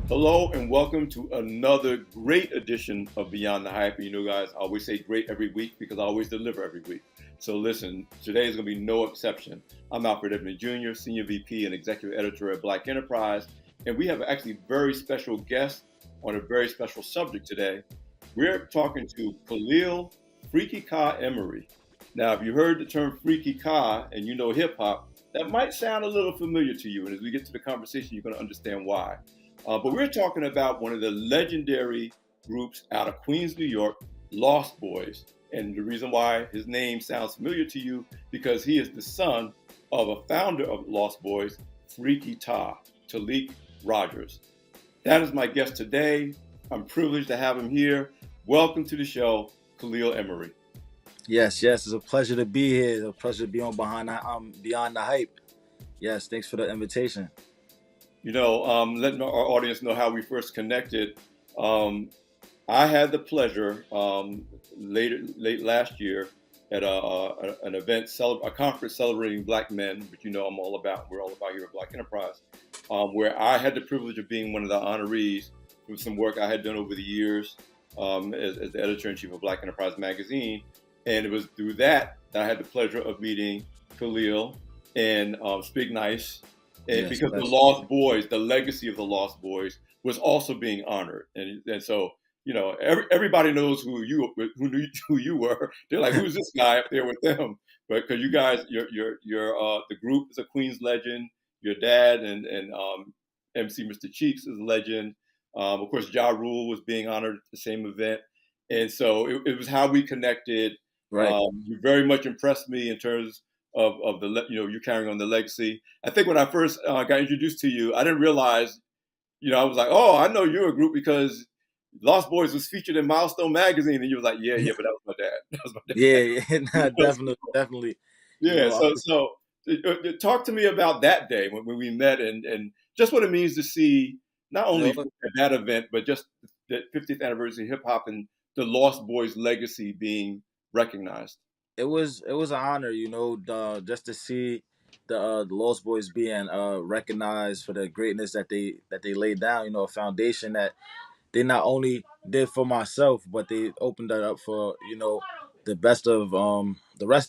Hello and welcome to another great edition of Beyond the Hype. You know, guys, I always say great every week because I always deliver every week. So listen, today is going to be no exception. I'm Alfred Edmond Jr., Senior VP and Executive Editor at Black Enterprise, and we have actually very special guest on a very special subject today. We're talking to Kahlil Freaky Ka Emory. Now, if you heard the term Freaky Ka and you know hip hop, that might sound a little familiar to you. And as we get to the conversation, you're going to understand why. But we're talking about one of the legendary groups out of Queens, New York, Lost Boyz. And the reason why his name sounds familiar to you, because he is the son of a founder of Lost Boyz, Freaky Ta, Tahliq Rogers. That is my guest today. I'm privileged to have him here. Welcome to the show, Kahlil Emory. Yes, it's a pleasure to be here. It's a pleasure to be on Beyond the Hype. Yes, thanks for the invitation. You know, letting our audience know how we first connected. Um, I had the pleasure late last year at an event, a conference celebrating Black men, which you know we're all about here at Black Enterprise, where I had the privilege of being one of the honorees with some work I had done over the years as the editor-in-chief of Black Enterprise magazine. And it was through that I had the pleasure of meeting Kahlil and Spigg, and Yes, because the yes. Lost Boyz, the legacy of the Lost Boyz, was also being honored, and so you know everybody knows who you were. They're like, who's this guy up there with them? But because you guys, the group is a Queens legend. Your dad and MC Mr. Cheeks is a legend. Of course, Ja Rule was being honored at the same event, and so it was how we connected. Right. You very much impressed me in terms of you carrying on the legacy. I think when I first got introduced to you, I didn't realize, I was like, oh, I know you're a group because Lost Boyz was featured in Milestone magazine, and you was like, yeah, but that was my dad. That was my Yeah, dad. yeah, nah, definitely. You Yeah, know, I was, so talk to me about that day when we met and just what it means to see not you know, only at that event, but just the 50th anniversary of hip hop and the Lost Boyz legacy being recognized. it was an honor. Just to see the Lost Boys being recognized for the greatness that they laid down. A foundation that they not only did for myself, but they opened that up for the rest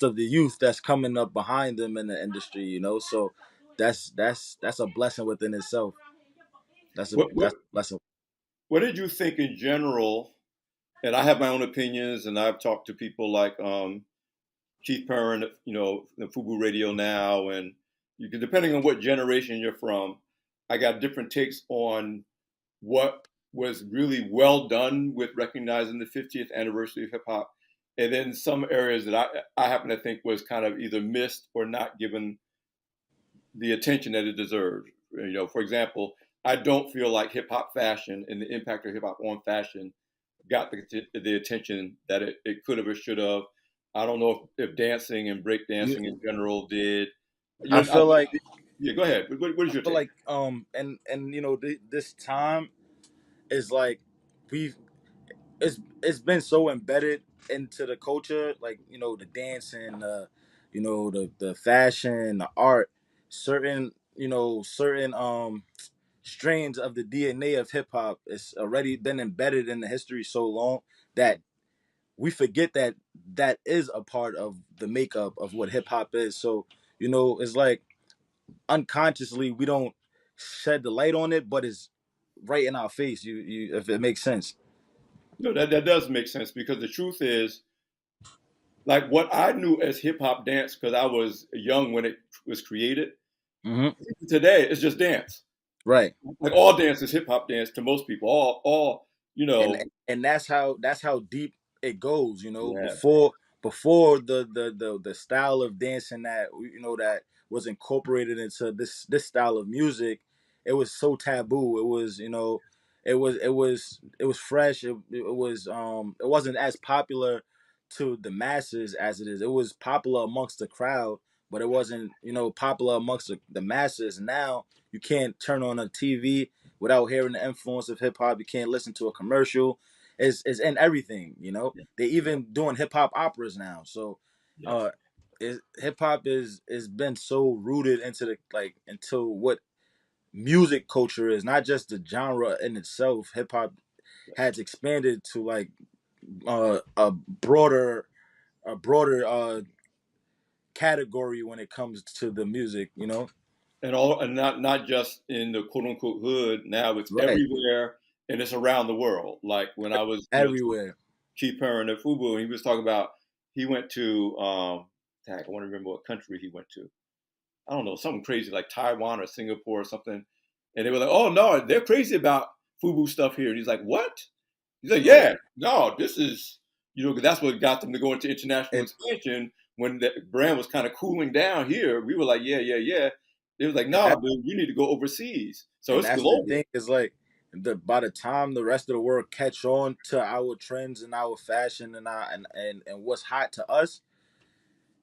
of the youth that's coming up behind them in the industry. So that's a blessing within itself. That's a What, what that's a blessing. what did you think in general? And I have my own opinions, and I've talked to people like Keith Perrin, the Fubu Radio now, and you can, depending on what generation you're from, I got different takes on what was really well done with recognizing the 50th anniversary of hip hop, and then some areas that I happen to think was kind of either missed or not given the attention that it deserved. For example, I don't feel like hip hop fashion and the impact of hip hop on fashion got the attention that it could have or should have. I don't know if dancing and break You, dancing in general did. I I, feel like yeah, go ahead. What I is your feel take? like and this time is like we've it's been so embedded into the culture, like the dancing, the fashion, the art, certain strains of the DNA of hip hop. It's already been embedded in the history so long that we forget that that is a part of the makeup of what hip hop is. So it's like unconsciously we don't shed the light on it, but it's right in our face. You if it makes sense. No, that does make sense because the truth is, like what I knew as hip hop dance, because I was young when it was created. Hmm. Today, it's just dance. Right. Like all dance is hip hop dance to most people. All you and know. and that's how deep it goes. Yeah, Before the style of dancing that was incorporated into this style of music, it was so taboo. It was it was fresh. It wasn't as popular to the masses as it is. It was popular amongst the crowd, but it wasn't popular amongst the masses. Now you can't turn on a TV without hearing the influence of hip hop. You can't listen to a commercial. It's in everything. yeah, They yeah, even doing hip hop operas now. So, yes. uh, hip hop is been so rooted into the like into what. music culture is, not just the genre in itself. Hip hop has expanded to like broader a broader category when it comes to the music, you know? And not just in the quote unquote hood. Now it's Right. everywhere and it's around the world. Like when I was, Everywhere. Chief Perrin at Fubu, and he was talking about he went to I want to remember what country he went to. I don't know, something crazy like Taiwan or Singapore or something. And they were like, "Oh no, they're crazy about Fubu stuff here." And he's like, "What?" He's like, Right. "Yeah, no, this is 'cause that's what got them to go into international And expansion when the brand was kind of cooling down here." We were like, "Yeah, yeah, yeah." They was like, and "No, that dude, you need to go overseas." So and it's that's the global. thing, is like by the time the rest of the world catch on to our trends and our fashion and our and what's hot to us,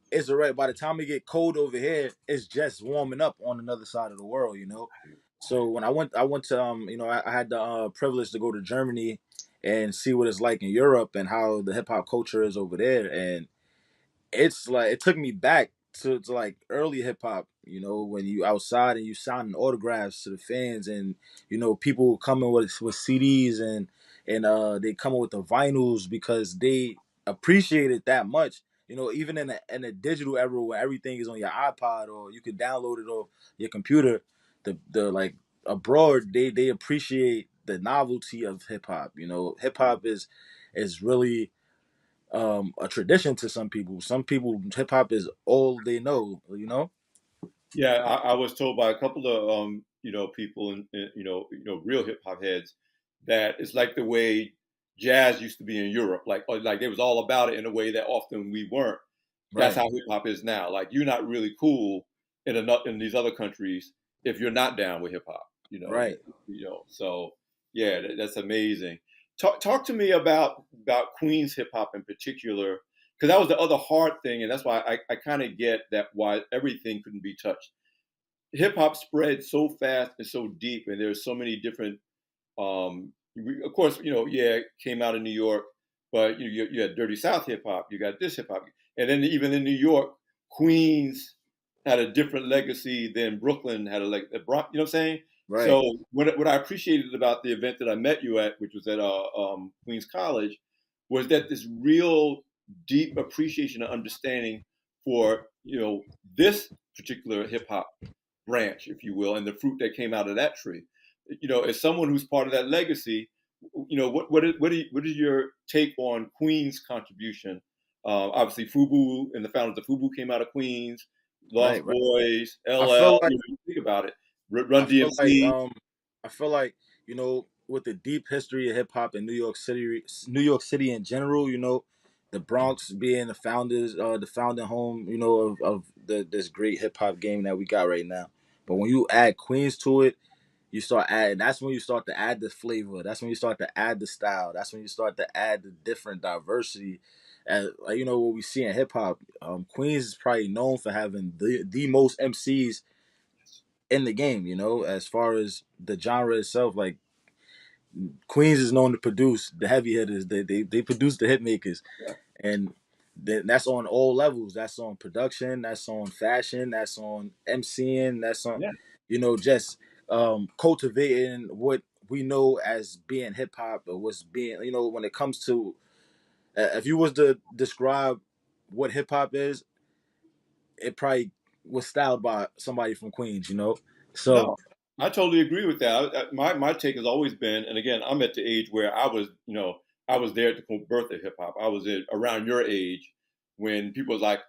it's already, by the time we get cold over here, it's just warming up on another side of the world, you know. So when I went to I had the privilege to go to Germany and see what it's like in Europe and how the hip hop culture is over there. And it's like it took me back to like early hip hop, when you outside and you signing autographs to the fans, and people coming with CDs, and they coming with the vinyls because they appreciate it that much. Even in a digital era where everything is on your iPod or you can download it off your computer, the like abroad, they appreciate the novelty of hip hop. Hip hop is really a tradition to some people. Some people, hip hop is all they know. Yeah, I was told by a couple of people and real hip hop heads that it's like the way jazz used to be in Europe. Like it was all about it in a way that often we weren't. That's Right, how hip hop is now. Like you're not really cool in these other countries if you're not down with hip hop. right. So yeah, that's amazing. Talk to me about Queens hip hop in particular, because that was the other hard thing, and that's why I kind of get that why everything couldn't be touched. Hip hop spread so fast and so deep, and there's so many different of course, yeah, it came out of New York, but you had Dirty South hip hop, you got this hip hop, and then even in New York, Queens had a different legacy than Brooklyn had the Bronx. You know what I'm saying? Right. So what I appreciated about the event that I met you at, which was at Queens College, was that this real deep appreciation and understanding for this particular hip hop branch, if you will, and the fruit that came out of that tree. As someone who's part of that legacy, what is your take on Queen's contribution? Obviously, Fubu and the founders of Fubu came out of Queens. Lost Right, right. Boys, I LL. feel like You think about it. I Run feel like DMC. I feel like with the deep history of hip hop in New York City in general, the Bronx being the founding home, of this great hip hop game that we got right now. But when you add Queens to it, you start adding. That's when you start to add the flavor. That's when you start to add the style. That's when you start to add the different diversity. And like, what we see in hip hop, Queens is probably known for having the most MCs in the game. As far as the genre itself, like Queens is known to produce the heavy hitters. They produce the hit makers, Yeah, and then that's on all levels. That's on production. That's on fashion. That's on MCing. That's on, yeah. just cultivating what we know as being hip hop, or what's being, when it comes to, if you was to describe what hip hop is, it probably was styled by somebody from Queens. So No, I totally agree with that. My take has always been, and again, I'm at the age where I was there at the birth of hip hop. I was around your age when people was like,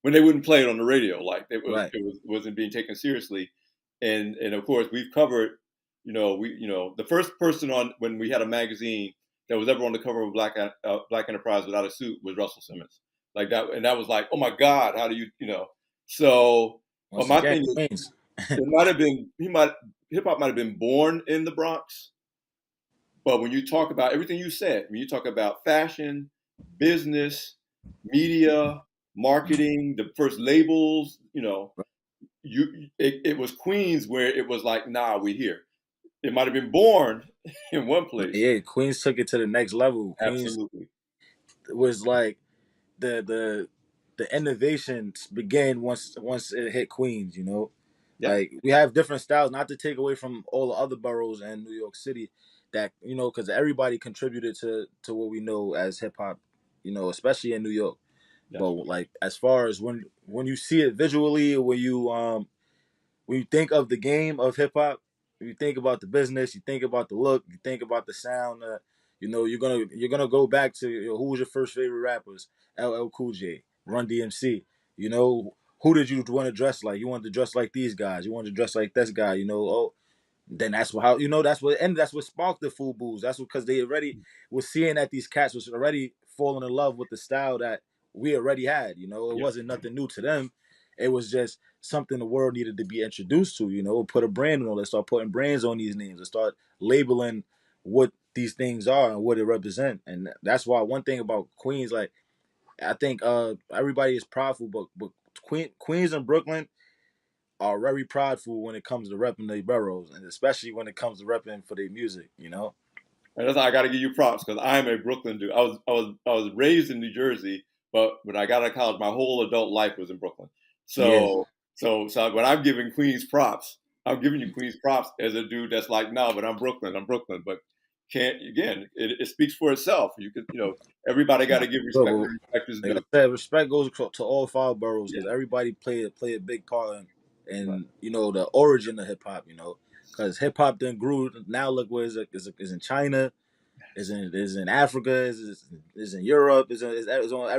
when they wouldn't play it on the radio, like right, wasn't being taken seriously. And of course, we've covered, the first person on when we had a magazine that was ever on the cover of Black Enterprise without a suit was Russell Simmons. Like that, and that was like, oh my God, how do So, but once my again, thing is Queens. it might have been hip hop might have been born in the Bronx, but when you talk about everything you said, when you talk about fashion, business, media, marketing, the first labels, it was Queens where it was like, nah, we here. It might have been born in one place. Yeah, Queens took it to the next level. Queens Absolutely. was like the the innovations began once it hit Queens. Yeah. Like we have different styles, not to take away from all the other boroughs in New York City, that because everybody contributed to what we know as hip hop, especially in New York. That's But right. like as far as when you see it visually, when you think of the game of hip hop, you think about the business, you think about the look, you think about the sound. You're gonna go back to who was your first favorite rappers? LL Cool J, Run DMC. You know who did you want to dress like? You wanted to dress like these guys. You wanted to dress like this guy. Then that's how that's what sparked the Fubu's. That's because they already was seeing that these cats was already falling in love with the style that we already had. It Yeah. wasn't nothing new to them. It was just something the world needed to be introduced to. Put a brand on it. Let's start putting brands on these names. Let's start labeling what these things are and what it represent. And that's why one thing about Queens, like I think everybody is prideful, but Queens and Brooklyn are very prideful when it comes to repping their boroughs, and especially when it comes to repping for their music. And that's how I got to give you props because I'm a Brooklyn dude. I was raised in New Jersey, but when I got out of college, my whole adult life was in Brooklyn. Yeah, So when I'm giving Queens props, I'm giving you Queens props as a dude that's like, no, but I'm Brooklyn. I'm Brooklyn. But can't again, it speaks for itself. You could, everybody got nah. to give But respect where respect is like I due. said, respect goes to all five boroughs Yeah. because everybody play a big part Right. in the origin of hip hop. Because hip hop then grew. Now look where is in China, is in Africa, is in Europe, is on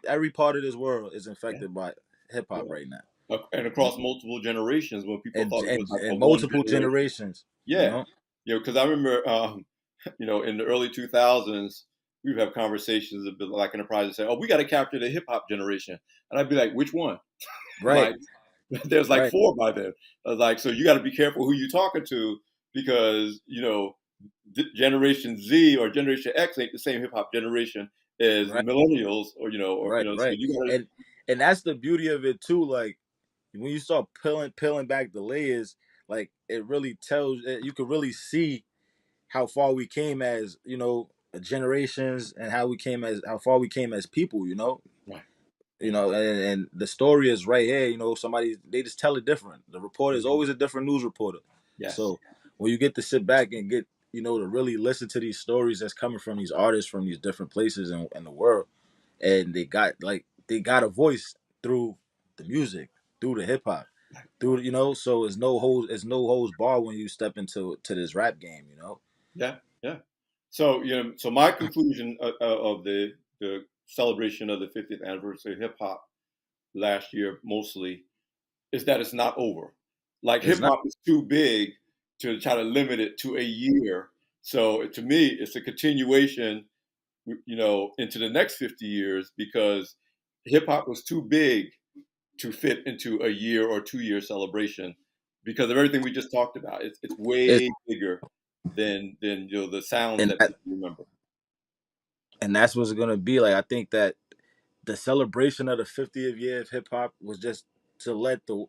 every part of this world is Yeah. infected by hip hop Yeah. right now. And across multiple generations, when people and thought it was and, like a and one multiple generation. generations. You Yeah. know, Because I remember, in the early 2000s, we would have conversations a bit like Enterprise and say, "Oh, we got to capture the hip hop generation," and I'd be like, "Which one?" right, Like, there's like right, four by then. I was like, "So you got to be careful who you talking to because Generation Z or Generation X ain't the same hip hop generation as right, millennials, so right, you got to." and that's the beauty of it too. Like when you start peeling back the layers, like it really tells. You can really see how far we came as generations, and how far we came as people. Right. Yeah. And the story is right here. Somebody they just tell it different. The reporter is Mhm. always a different news reporter. Yes. So when you get to sit back and get to really listen to these stories that's coming from these artists from these different places in the world, and they got a voice through the music, through the hip hop, through so it's no holds bar when you step into this rap game. Yeah. Yeah. So so my conclusion of the celebration of the 50th anniversary of hip hop last year mostly is that it's not over. Like It's hip not. hop is too big to try to limit it to a year. So to me, it's a continuation, into the next 50 years because hip hop was too big to fit into a year or 2 year celebration because of everything we just talked about. It's It's way bigger than the sounds and that that, people remember. and that's what's gonna be like. I think that the celebration of the 50th year of hip hop was just to let the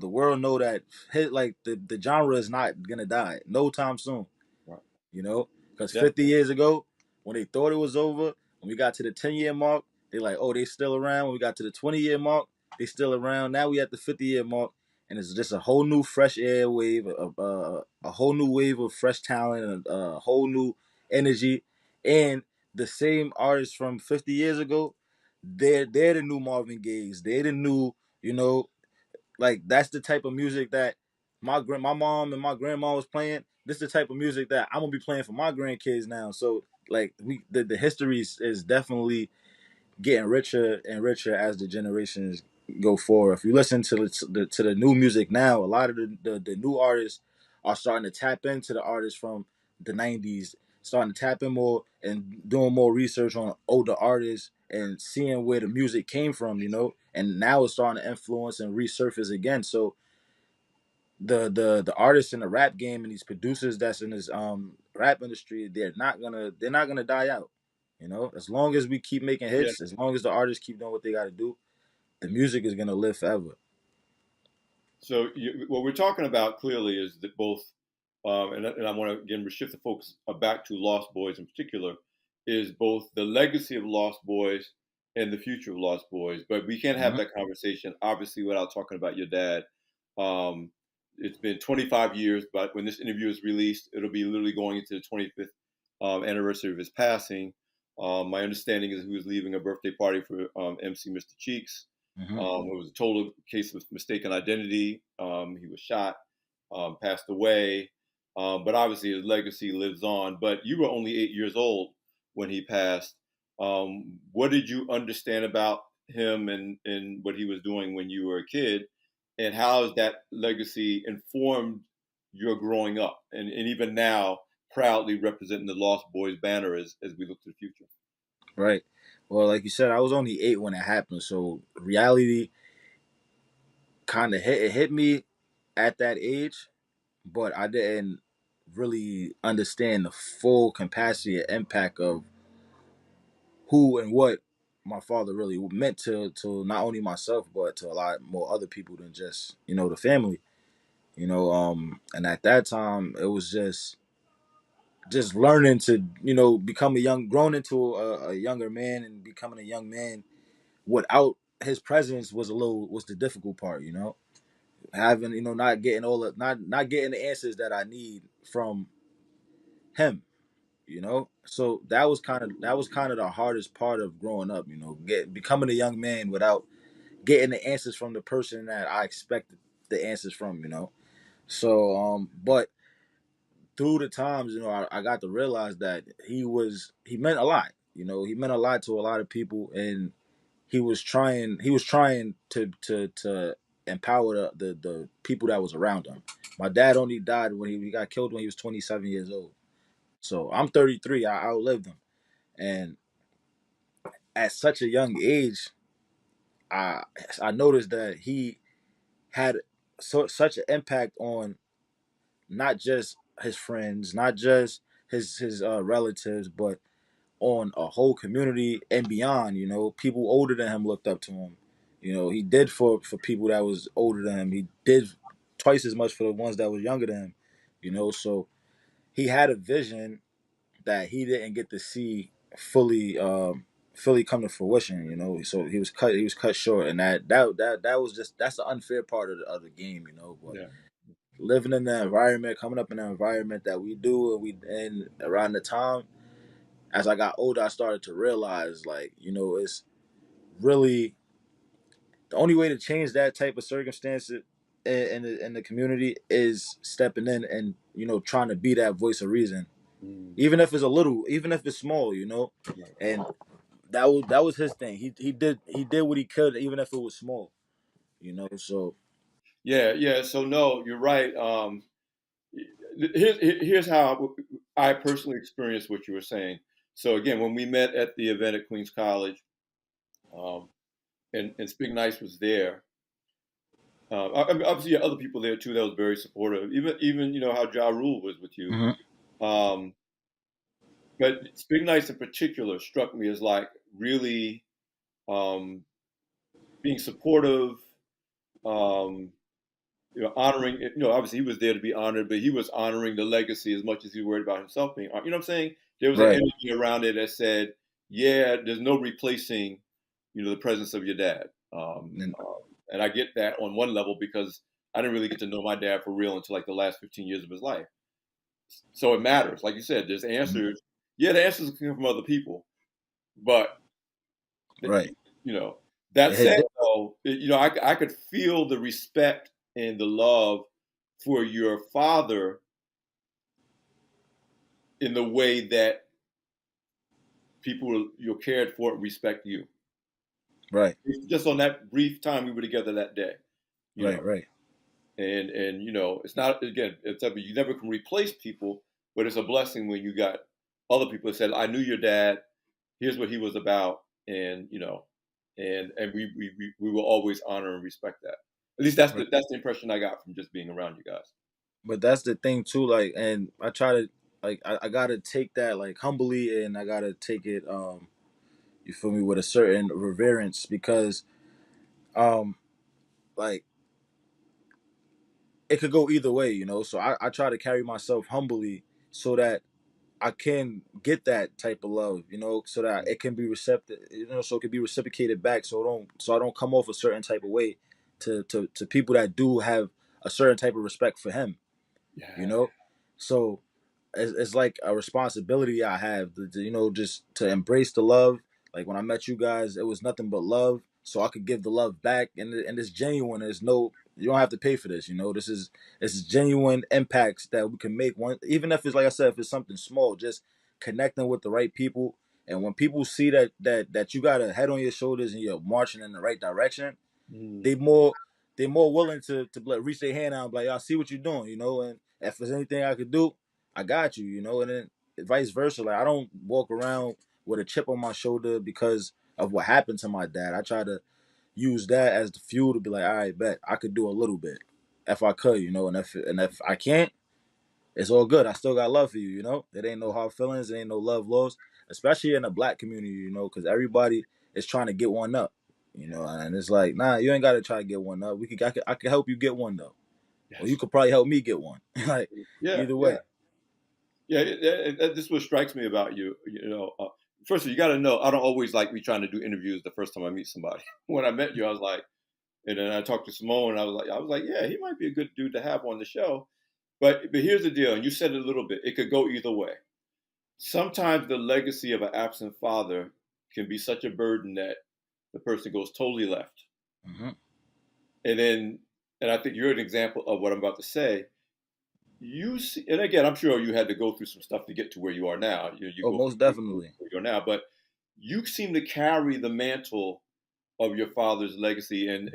world know that the genre is not gonna die no time soon. Right. Because Yeah. 50 years ago, when they thought it was over, when we got to the 10-year mark, they like, oh, they still around. When we got to the 20-year mark, they still around. Now we at the 50-year mark, and it's just a whole new fresh air wave, a whole new wave of fresh talent, a whole new energy, and the same artists from 50 years ago, they're the new Marvin Gaye's. They're the new, you know, like that's the type of music that my mom and my grandma was playing. This is the type of music that I'm gonna be playing for my grandkids now. So like the history is definitely getting richer and richer as the generations go forward. If you listen to the new music now, a lot of the new artists are starting to tap into the artists from the '90s, starting to tap in more and doing more research on older artists and seeing where the music came from. And now it's starting to influence and resurface again. So the artists in the rap game and these producers that's in this rap industry, they're not gonna die out. As long as we keep making Yeah. hits, as long as the artists keep doing what they got to do, the music is gonna live forever. So what we're talking about clearly is that both, and I want to again shift the focus back to Lost Boys in particular, is both the legacy of Lost Boys and the future of Lost Boys. But we can't have Mhm. that conversation obviously without talking about your dad. Um, it's been 25 years, but when this interview is released, it'll be literally going into the 25th anniversary of his passing. My understanding is he was leaving a birthday party for MC Mr. Cheeks. Mm-hmm. It was a total case of mistaken identity. He was shot, passed away, but obviously his legacy lives on. But you were only 8 years old when he passed. What did you understand about him and what he was doing when you were a kid? And how has that legacy informed your growing up? And even now, proudly representing the Lost Boyz banner as we look to the future. Right. Well, like you said, I was only 8 when it happened, so reality kind of hit me at that age, but I didn't really understand the full capacity and impact of who and what my father really meant to not only myself but to a lot more other people than just the family. And at that time it was just learning to become a young grown into a younger man, and becoming a young man without his presence was the difficult part. Having not getting not getting the answers that I need from him. So that was kind of the hardest part of growing up. Becoming a young man without getting the answers from the person that I expected the answers from. So but through the times, I got to realize that he meant a lot. He meant a lot to a lot of people, and he was trying to empower the people that was around him. My dad only died when he got killed when he was 27 years old. So I'm 33. I outlived him, and at such a young age, I I noticed that he had such an impact on not just his friends, not just his relatives, but on a whole community and beyond. People older than him looked up to him. He did for people that was older than him. He did twice as much for the ones that was younger than him. So he had a vision that he didn't get to see fully come to fruition. So he was cut short, and that was that's the unfair part of the game. But Yeah. living in the environment, coming up in the environment that we do, and around the time as I got older, I started to realize, like, it's really the only way to change that type of circumstance in the community is stepping in and trying to be that voice of reason, Mm, even if it's a little, even if it's small. right. And that was his thing. He did what he could, even if it was small. So Yeah, yeah. So no, you're right. Here's how I personally experienced what you were saying. So again, when we met at the event at Queens College, um, and Spig Nice was there. I mean, obviously, you had other people there too that was very supportive. Even how Ja Rule was with you. mhm. Um, but Spig Nice in particular struck me as like really um, being supportive. Um, honoring. Obviously he was there to be honored, but he was honoring the legacy as much as he worried about himself being. You know what I'm saying? There was an Right. energy around it that said, "Yeah, there's no replacing, the presence of your dad." And, And I get that on one level because I didn't really get to know my dad for real until like the last 15 years of his life. So it matters. Like you said, there's mhm. answers. Yeah, the answers come from other people, but Right. you know. That It hit said, different. though, I could feel the respect and the love for your father in the way that people you're cared for respect you. Right. Just on that brief time we were together that day, you know. Right. Right. And it's not again, you never can replace people, but it's a blessing when you got other people that said, "I knew your dad. Here's what he was about," and we will always honor and respect that. At least Right. that's the impression I got from just being around you guys. But that's the thing too, like, and I try to, like, I gotta take that, like, humbly, and I gotta take it, you feel me, with a certain reverence, because um like, it could go either way. So I try to carry myself humbly, so that I can get that type of love, so that it can be receptive, so it can be reciprocated back, so I don't come off a certain type of way to people that do have a certain type of respect for him, you Yeah. know. So it's like a responsibility I have just to embrace the love. Like when I met you guys, it was nothing but love, so I could give the love back, and it's genuine. There's no, you don't have to pay for this. This is genuine impacts that we can make. One, even if it's like I said, if it's something small, just connecting with the right people. And when people see that you got a head on your shoulders and you're marching in the right direction, Mm. they more they more willing to like, reach their hand out and be like, "I see what you're doing," and if there's anything I could do, I got you, and then vice versa. Like I don't walk around with a chip on my shoulder because of what happened to my dad. I try to use that as the fuel to be like, all right, bet I could do a little bit if I could, and if I can't, it's all good. I still got love for you. It ain't no hard feelings, it ain't no love lost, especially in the black community, because everybody is trying to get one up, and it's like, nah, you ain't got to try to get one up. I could help you get one though, or you Yes. could probably help me get one. Like Yeah. either Yeah. way. Yeah. This is what strikes me about you. First of all, you got to know I don't always like me trying to do interviews the first time I meet somebody. When I met you, I was like, and then I talked to Simone, and I was like, yeah, he might be a good dude to have on the show. But here's the deal, and you said it a little bit. It could go either way. Sometimes the legacy of an absent father can be such a burden that the person goes totally left. Hmm. And then, and I think you're an example of what I'm about to say. You see, and again, I'm sure you had to go through some stuff to get to where you are now. You Oh, go most through definitely. where you are now, but you seem to carry the mantle of your father's legacy in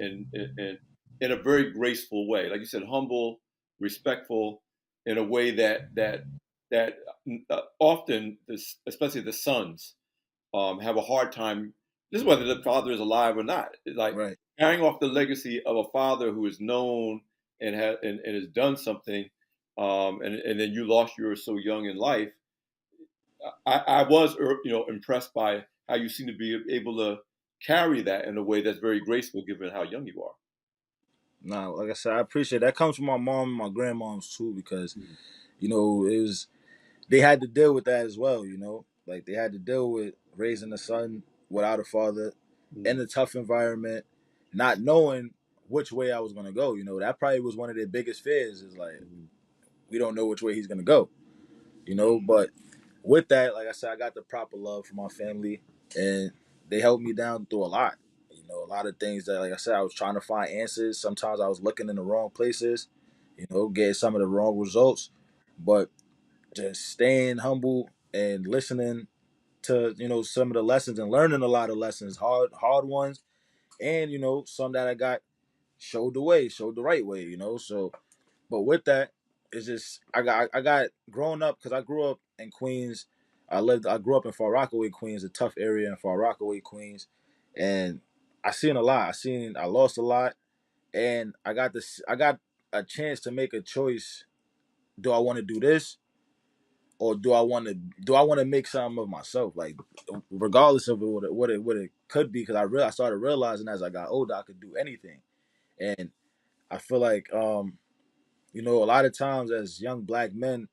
a very graceful way. Like you said, humble, respectful, in a way that often, especially the sons, have a hard time. This is whether the father is alive or not. Like Right. carrying off the legacy of a father who is known and has done something, and then you lost yours so young in life. I was impressed by how you seem to be able to carry that in a way that's very graceful, given how young you are. Nah, like I said, I appreciate that. Comes from my mom and my grandmoms too, because Mm. it was, they had to deal with that as well. Like they had to deal with raising a son without a father in Mm. a tough environment, not knowing which way I was gonna go. That probably was one of their biggest fears. Is like, Mm. we don't know which way he's gonna go. But with that, like I said, I got the proper love from my family, and they helped me down through a lot. A lot of things that, like I said, I was trying to find answers. Sometimes I was looking in the wrong places, getting some of the wrong results. But just staying humble and listening to some of the lessons and learning a lot of lessons, hard ones, and some that I got showed the right way. So, but with that, it's just I got growing up, because I grew up in Queens. I grew up in Far Rockaway, Queens, a tough area in Far Rockaway, Queens, and I seen a lot. I lost a lot, and I got a chance to make a choice. Do I want to do this, or do I want to make something of myself? Like, regardless of what it could be, because I started realizing as I got older I could do anything, and I feel like a lot of times as young black men,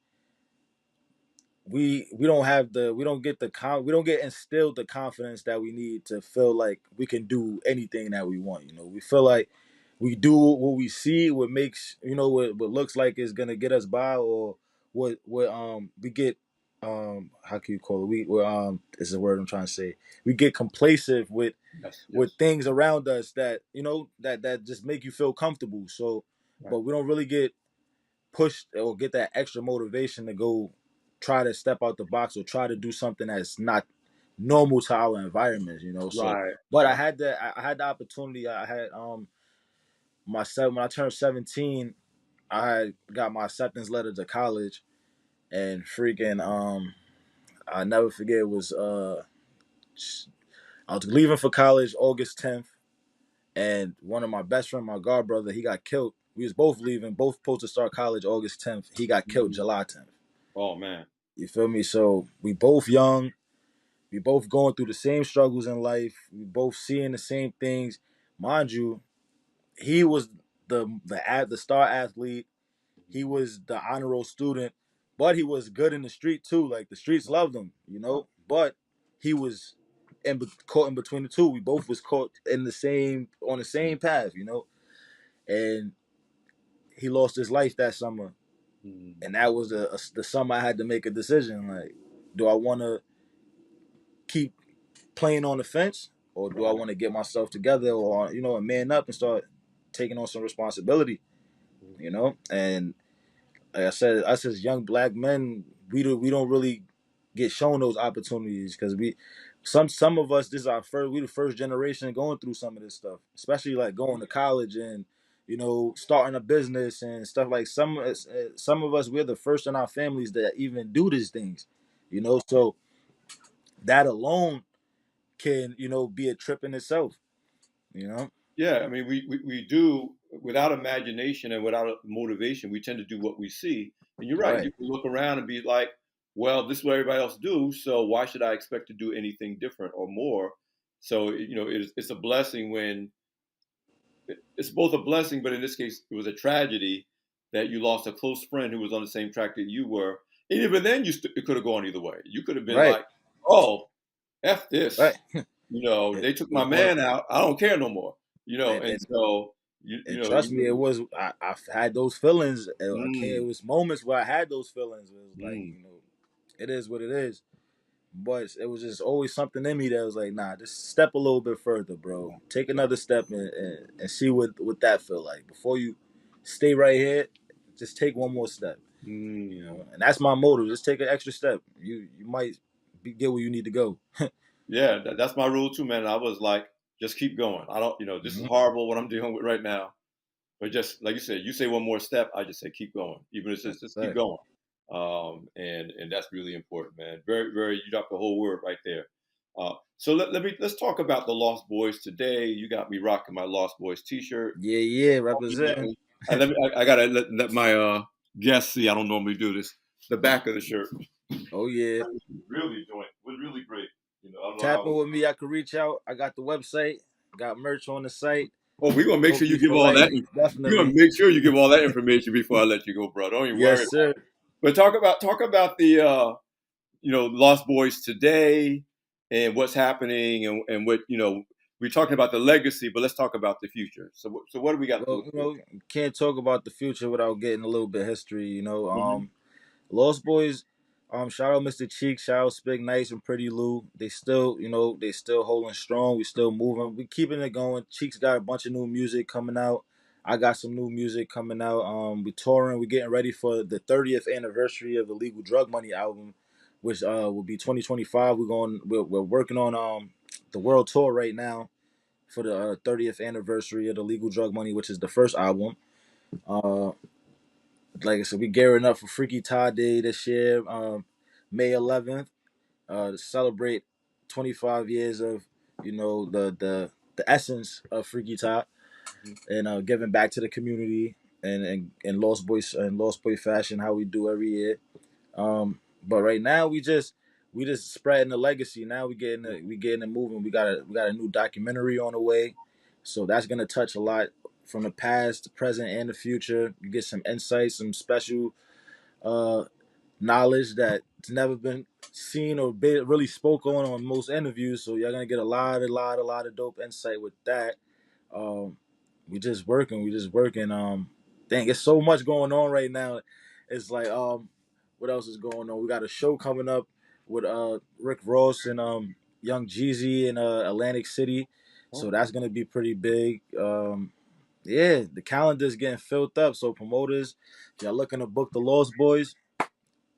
we don't get instilled the confidence that we need to feel like we can do anything that we want. We feel like we do what we see, what makes what looks like is gonna get us by, or what we get, how can you call it, we is the word I'm trying to say, we get complacent Yes, with yes, things around us that that just make you feel comfortable. So, right, but we don't really get push or get that extra motivation to go try to step out the box or try to do something that's not normal to our environment. So, right, but I right. had the opportunity. I had myself when I turned 17. I had got my acceptance letter to college, and freaking I never forget, it was I was leaving for college August 10th, and one of my best friend, my god brother, he got killed. We was both leaving, both supposed to start college August 10th. He got killed Mm. July 10th. Oh man. You feel me? So we both young, we both going through the same struggles in life, we both seeing the same things. Mind you, he was the star athlete, he was the honor roll student, but he was good in the street too. Like the streets loved him. But he was caught in between the two. We both was caught in the same on the same path. And he lost his life that summer, Mm. and that was the summer I had to make a decision. Like, do I want to keep playing on the fence, or do I Right. want to get myself together, or and man up and start taking on some responsibility? And like I said, us as young black men, we don't really get shown those opportunities because some of us, this is our first, we the first generation going through some of this stuff, especially like going to college and starting a business and stuff. Like some of us, we're the first in our families that even do these things, so that alone can be a trip in itself, you know. Yeah, I mean, we do without imagination and without motivation, we tend to do what we see. And you're right. You Right, can look around and be like, well, this is what everybody else do, so why should I expect to do anything different or more? So, it's a blessing when it's both a blessing, but in this case, it was a tragedy that you lost a close friend who was on the same track that you were. And even then, it could have gone either way. You could have been right, like, oh, F this. right. They took my It was man out. I don't care no more. And and so And trust me, it was. I've had those feelings. I can't. It mm, was moments where I had those feelings. It was like, mm, it is what it is. But it was just always something in me that was like, nah, just step a little bit further, bro. Take another step and see what that feel like before you stay right here. Just take one more step, mm. and that's my motive. Just take an extra step. You might get where you need to go. Yeah, that's my rule too, man. I was like, just keep going. I don't, this is Hmm. horrible what I'm dealing with right now. But just like you said, you say one more step, I just say keep going. Even if it's That's just keep right. going. And that's really important, man. Very, very, you dropped the whole word right there. So let's talk about the Lost Boys today. You got me rocking my Lost Boys T-shirt. Yeah, yeah, representing. I gotta let my guests see. I don't normally do this. The back of the shirt Oh yeah. really joint was really great. I don't know Tap how. in with me. I could reach out. I got the website. Got merch on the site. Oh, we're gonna make Book sure you me give for all life. that. We're gonna Definitely. make sure you give all that information before I let you go, bro. Don't even worry. Yes, sir. But talk about the Lost Boys today and what's happening and what we're talking about the legacy, but let's talk about the future. So what do we got to Well, look forward can't talk about the future without getting a little bit of history. to? Lost Boys. Shout out Mr. Cheek, shout out Spigg Nice and Pretty Lou. They still, they still holding strong. We still moving. We keeping it going. Cheeks got a bunch of new music coming out. I got some new music coming out. We touring. We getting ready for the 30th anniversary of the Legal Drug Money album, which will be 2025. We're working on the world tour right now for the 30th anniversary of the Legal Drug Money, which is the first album. Uh, like I said, we gearing up for Freaky Todd Day this year, May 11th, to celebrate 25 years of the essence of Freaky Todd Mhm. and giving back to the community and Lost Boy fashion how we do every year. But right now we just spreading the legacy. Now we getting it moving. We got a new documentary on the way, so that's gonna touch a lot from the past, the present, and the future. You get some insights, some special uh, knowledge that's never been seen or been really spoke on most interviews. So you're gonna get a lot of dope insight with that. Um, we just working. Dang, it's so much going on right now. It's like what else is going on? We got a show coming up with Rick Ross and Young Jeezy in Atlantic City, so Okay. that's gonna be pretty big. Yeah, the calendar's getting filled up. So promoters, if y'all looking to book the Lost Boys,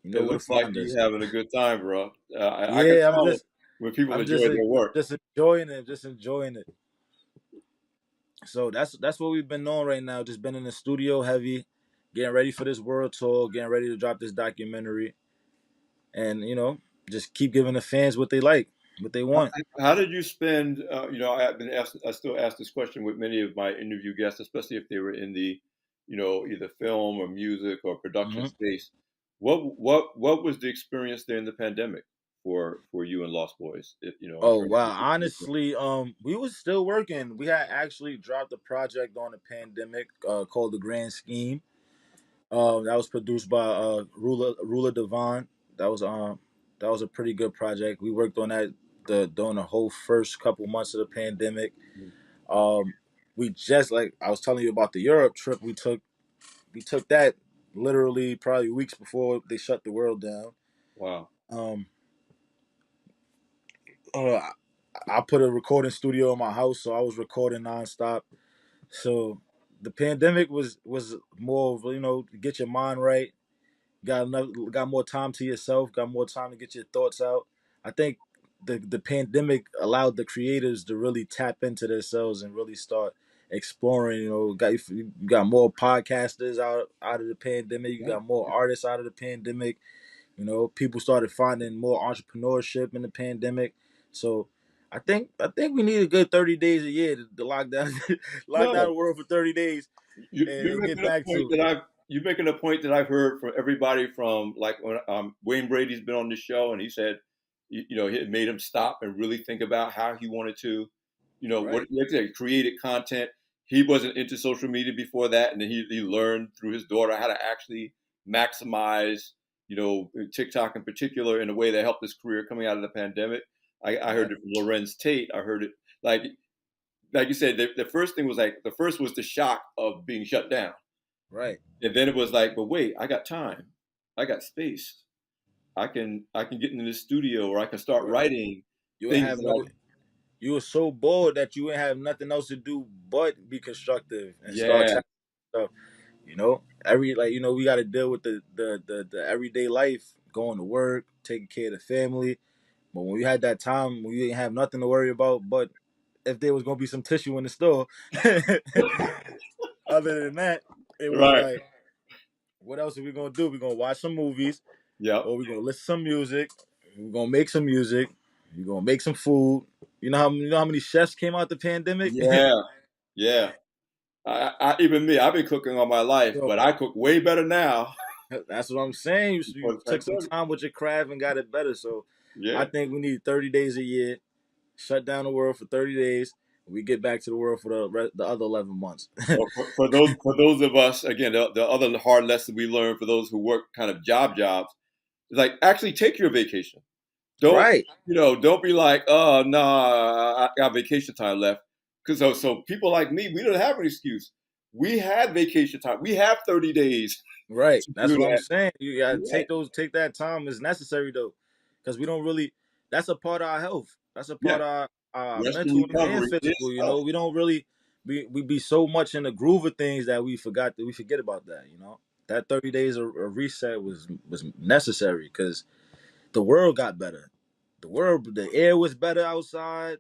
you know It where to looks like find you us. having a good time, bro. I can Yeah, I'm tell just when people I'm enjoy just their work. just enjoying it, just enjoying it. So that's what we've been on right now. Just been in the studio heavy, getting ready for this world tour, getting ready to drop this documentary, and just keep giving the fans what they like, what they want. How did you spend? I've been asked. I still ask this question with many of my interview guests, especially if they were in the, either film or music or production Hmm. space. What was the experience there in the pandemic for you and Lost Boys? In Oh terms wow, of. honestly, we was still working. We had actually dropped a project on the pandemic called The Grand Scheme. That was produced by Ruler Devon. That was um that was a pretty good project. We worked on that during the whole first couple months of the pandemic. Um, we just like I was telling you about the Europe trip we took. we took that literally probably weeks before they shut the world down. Wow. Um, uh, I put a recording studio in my house, so I was recording nonstop. So the pandemic was more of, get your mind right. Got more time to yourself. Got more time to get your thoughts out. I think the pandemic allowed the creators to really tap into themselves and really start exploring. You got more podcasters out of the pandemic. You Yeah. got more artists out of the pandemic. People started finding more entrepreneurship in the pandemic. So I think we need a good 30 days a year to lock down lock down No, the world for 30 days you're and get making a back point to that you're making a point that I've heard from everybody from like when Wayne Brady's been on the show and he said, it made him stop and really think about how he wanted to, what right, like I said, created content. He wasn't into social media before that, and then he learned through his daughter how to actually maximize, TikTok in particular in a way that helped his career coming out of the pandemic. I heard right, it from Lorenz Tate. I heard it like you said, the first thing was like the first was the shock of being shut down, right. and then it was like, but wait, I got time, I got space, I can get into the studio or I can start Right. writing You would things have no. that I You were so bored that you would have nothing else to do but be constructive and start yeah tackling stuff. We got to deal with the everyday life, going to work, taking care of the family. But when you had that time when you didn't have nothing to worry about, but if there was gonna be some tissue in the store, other than that, it was right like, what else are we gonna do? We're gonna watch some movies, yep or we're gonna listen to some music. We're gonna make some music. We're gonna make some food. You know how many chefs came out the pandemic? yeah yeah even me, I've been cooking all my life, So but I cook way better now that's what I'm saying. You before the took some pandemic. time with your craft and got it better. So I Yeah. think we need 30 days a year, shut down the world for 30 days. We get back to the world for the other 11 months. Well, for those of us, again, the other hard lesson we learned for those who work kind of jobs is like actually take your vacation. Don't Right, don't be like, oh no, I got vacation time left. Because so people like me, we don't have an excuse. We had vacation time. We have 30 days right. to That's do what I'm that. saying. You gotta Yeah, take that time is necessary though, because we don't really. That's a part of our health. That's a yeah. part of our Rest and mental and recovery is physical. health. We don't really we be so much in the groove of things that we forget about that. That 30 days of reset was necessary because the world got better. The air was better outside,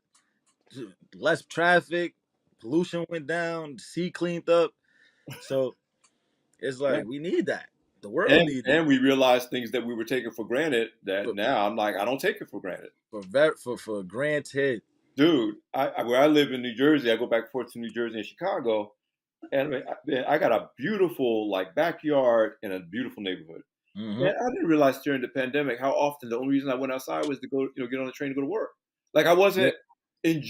less traffic, pollution went down, the sea cleaned up. So it's Yeah. like we need that. The world And needs that and we realized things that we were taking for granted that for now I'm like, I don't take it for granted. for granted. Dude, where I live in New Jersey, I go back and forth to New Jersey and Chicago, and I got a beautiful like backyard in a beautiful neighborhood. Hmm. And I didn't realize during the pandemic how often the only reason I went outside was to go, get on the train to go to work. Like Yeah, I wasn't even and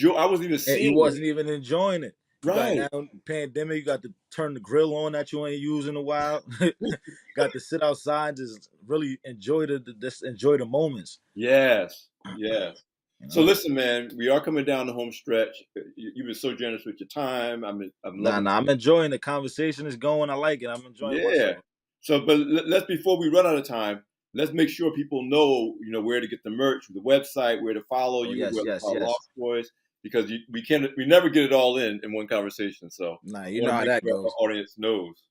you seeing it. wasn't even enjoying it. You got Right. now pandemic. You got to turn the grill on that you ain't used in a while. Got to sit outside, just really enjoy the moments. Yes. Yes. You So know. listen, man, we are coming down the home stretch. You've been so generous with your time. I'm Nah, loving. nah. I'm enjoying the conversation. Is going. I like it. I'm enjoying Yeah. myself. So, but let's before we run out of time, let's make sure people know, where to get the merch, the website, where to follow Oh you, yes, where to yes, follow yes. Lost Boys, because we never get it all in one conversation. So, I Nah, you know want to how make that sure our goes. audience knows.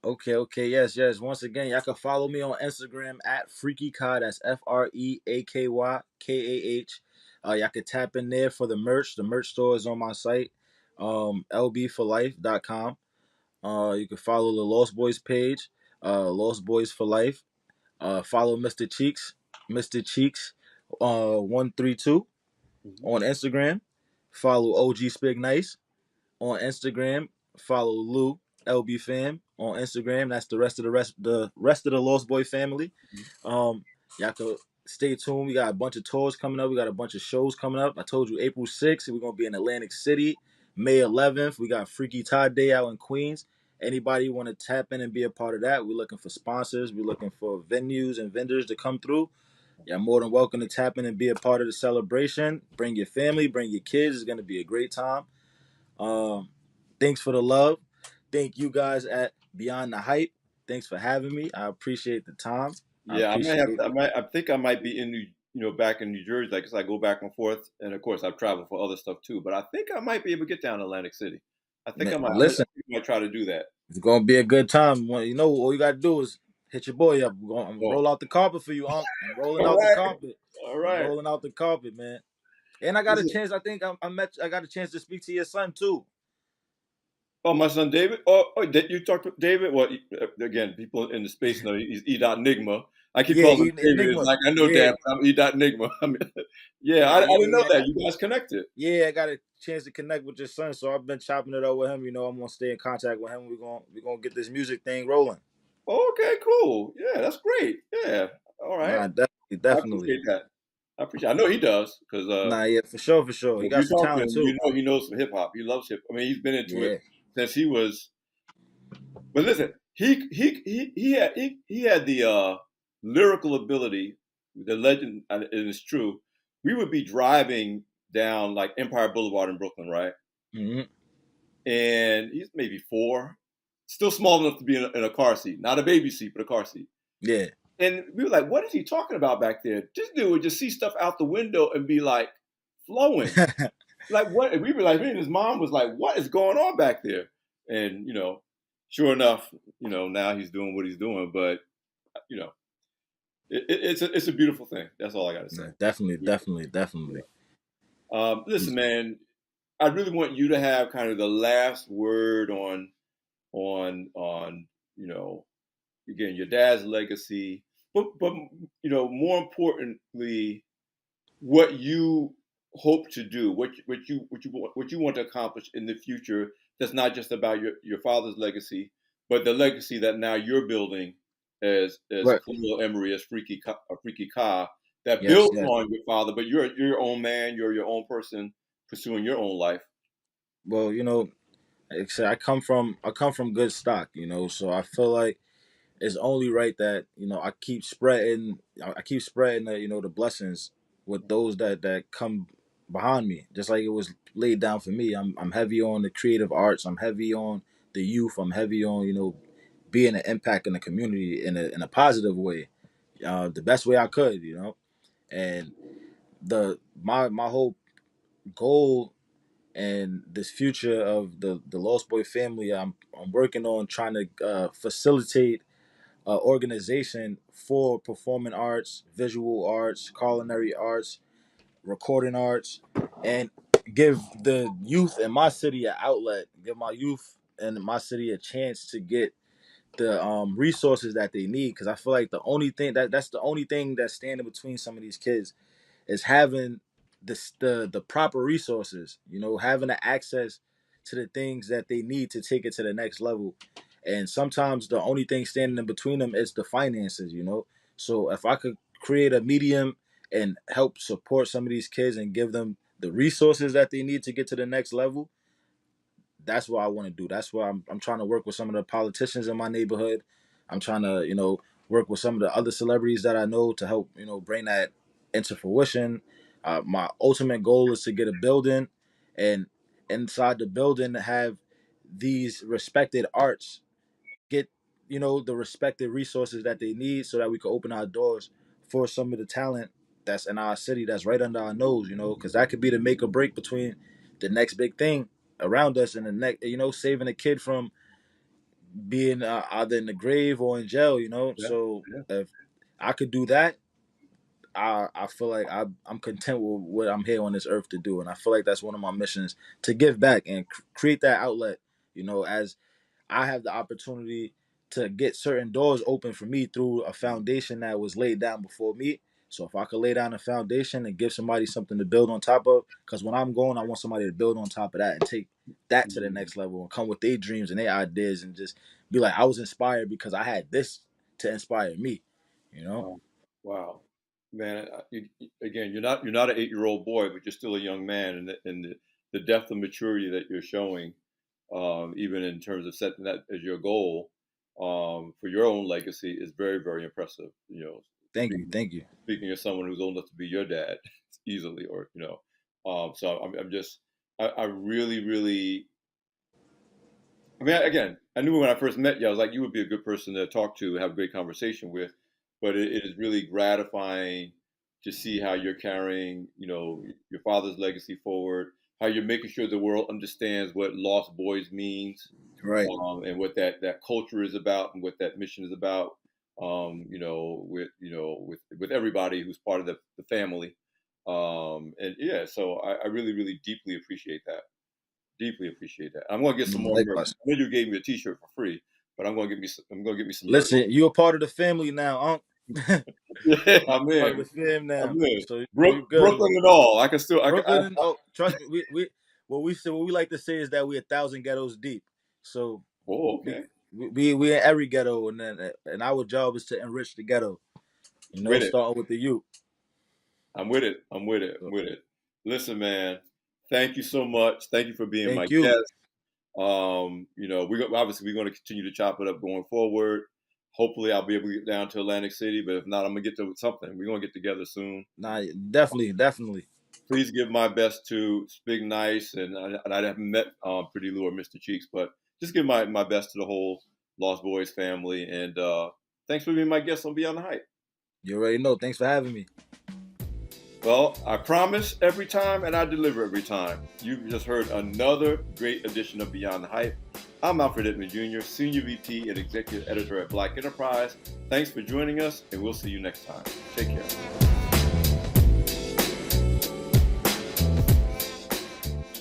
Okay, okay, yes, yes. Once again, y'all can follow me on Instagram at FreakyKah. That's FreakyKah. Y'all can tap in there for the merch. The merch store is on my site, lbforlife.com. You can follow the Lost Boys page, Lost Boys for Life. Follow Mr. Cheeks, 132 Mhm. on Instagram. Follow OG Spig Nice on Instagram. Follow Lou LB Fam on Instagram. That's the rest of the Lost Boy family. Y'all can stay tuned. We got a bunch of tours coming up. We got a bunch of shows coming up. I told you April 6th we're gonna be in Atlantic City. May 11th we got Freaky Todd Day out in Queens. Anybody want to tap in and be a part of that? We're looking for sponsors. We're looking for venues and vendors to come through. You're more than welcome to tap in and be a part of the celebration. Bring your family, bring your kids. It's gonna be a great time. Um, Thanks for the love. Thank you guys at Beyond the Hype. Thanks for having me. I appreciate the time. I Yeah, I might have. appreciate. I think I might be in back in New Jersey, like, 'cause I go back and forth, and of course I've traveled for other stuff too. But I think I might be able to get down to Atlantic City. I think I might. I Listen, think I might try to do that. it's gonna be a good time. You know, all you gotta do is hit your boy up. I'm gonna Oh, roll out the carpet for you, Unc. I'm rolling all out the right, carpet. all I'm right. rolling out the carpet, man. And I got a Listen, chance. I think I got a chance to speak to your son too. oh, my son David. Oh, you talked to David? Well, again, people in the space know he's E. Nigma. I keep Yeah, calling him David. It's Enigma. like I know Yeah, Dad, but I'm E. Nigma. I mean, yeah, I didn't know yeah, that. You guys connected. yeah. I got a chance to connect with your son, so I've been chopping it up with him. You know, I'm gonna stay in contact with him. We're gonna get this music thing rolling. Okay, cool. Yeah, that's great. Yeah. All right. Nah, definitely, I definitely. appreciate that. I appreciate. I know he does because Nah, yeah, for sure, for sure. He if got you some talk to talent him, too. he knows some hip hop. He loves hip. I mean, he's been into it Yeah. since he was. But listen, he had the lyrical ability. The legend, and it is true. We would be driving down like Empire Boulevard in Brooklyn, right? Hmm. And he's maybe 4, still small enough to be in a car seat, not a baby seat, but a car seat. Yeah. And we were like, what is he talking about back there? This dude would just see stuff out the window and be like flowing. Like what? And we were like, me and his mom was like, what is going on back there? And sure enough, now he's doing what he's doing. But you know, it's a beautiful thing. That's all I got to say. Nah, definitely, Beautiful. definitely, definitely. Listen, man, I really want you to have kind of the last word on again your dad's legacy, but more importantly, what you hope to do, what you want to accomplish in the future. That's not just about your father's legacy, but the legacy that now you're building as Right. Kahlil Emory, as Freaky Ka, that Yes, builds yes. on your father. But you're your own man. You're your own person pursuing your own life. Well, like I said, I come from good stock, so I feel like it's only right that I keep spreading the blessings with those that come behind me, just like it was laid down for me. I'm heavy on the creative arts. I'm heavy on the youth. I'm heavy on being an impact in the community in a positive way, the best way I could, and my whole goal and this future of the Lost Boy family. I'm working on trying to facilitate organization for performing arts, visual arts, culinary arts, recording arts, and give the youth in my city an outlet. Give my youth in my city a chance to get the resources that they need. Because I feel like that's the only thing that's standing between some of these kids is having the proper resources, having the access to the things that they need to take it to the next level. And sometimes the only thing standing in between them is the finances. So if I could create a medium and help support some of these kids and give them the resources that they need to get to the next level, that's what I want to do. That's why I'm trying to work with some of the politicians in my neighborhood. I'm trying to, work with some of the other celebrities that I know to help, bring that into fruition. My ultimate goal is to get a building, and inside the building have these respected arts get, the respected resources that they need so that we can open our doors for some of the talent that's in our city that's right under our nose, because that could be the make or break between the next big thing around us and the next, saving a kid from being either in the grave or in jail. Yeah, So yeah. if I could do that, I feel like I'm content with what I'm here on this earth to do. And I feel like that's one of my missions, to give back and create that outlet, as I have the opportunity to get certain doors open for me through a foundation that was laid down before me. So if I could lay down a foundation and give somebody something to build on top of, because when I'm going, I want somebody to build on top of that and take that to the Mhm. next level and come with their dreams and their ideas and just be like, I was inspired because I had this to inspire me. You know? Wow. Wow. Man, again, you're not an 8-year-old boy, but you're still a young man, and the depth of maturity that you're showing, even in terms of setting that as your goal, for your own legacy, is very, very impressive. Thank you, Speaking thank you. speaking as someone who's old enough to be your dad, easily, or so I'm just, I really, really I mean, again, I knew when I first met you, I was like, you would be a good person to talk to, have a great conversation with. But it is really gratifying to see how you're carrying, your father's legacy forward, how you're making sure the world understands what Lost Boys means, Right. and what that culture is about and what that mission is about. With everybody who's part of the family, and yeah, so I really, really deeply appreciate that. Deeply appreciate that. I'm gonna get some more merch. Likewise. I know you gave me a T-shirt for free, but I'm gonna get me some merch. Listen, you're a part of the family now, Unc. Yeah, I'm Part of in. the fam I'm now. in. So you good. Brooklyn and all. I can still. Brooklyn and oh, trust me, we what we like to say is that we 1,000 ghettos deep. So Oh, we okay. we in every ghetto, and our job is to enrich the ghetto. With it. Starting with the youth. I'm with it. I'm with it. I'm with it. Listen, man. Thank you so much. Thank you for being my Thank you. guest. We're going to continue to chop it up going forward. Hopefully, I'll be able to get down to Atlantic City, but if not, I'm gonna get to something. We're gonna get together soon. Nah, definitely. Please give my best to Spigg Nice, and I haven't met Pretty Lou or Mr. Cheeks, but just give my best to the whole Lost Boys family. And thanks for being my guest on Beyond the Hype. You already know. Thanks for having me. Well, I promise every time, and I deliver every time. You've just heard another great edition of Beyond the Hype. I'm Alfred Edmond Jr., Senior VP and Executive Editor at Black Enterprise. Thanks for joining us, and we'll see you next time. Take care.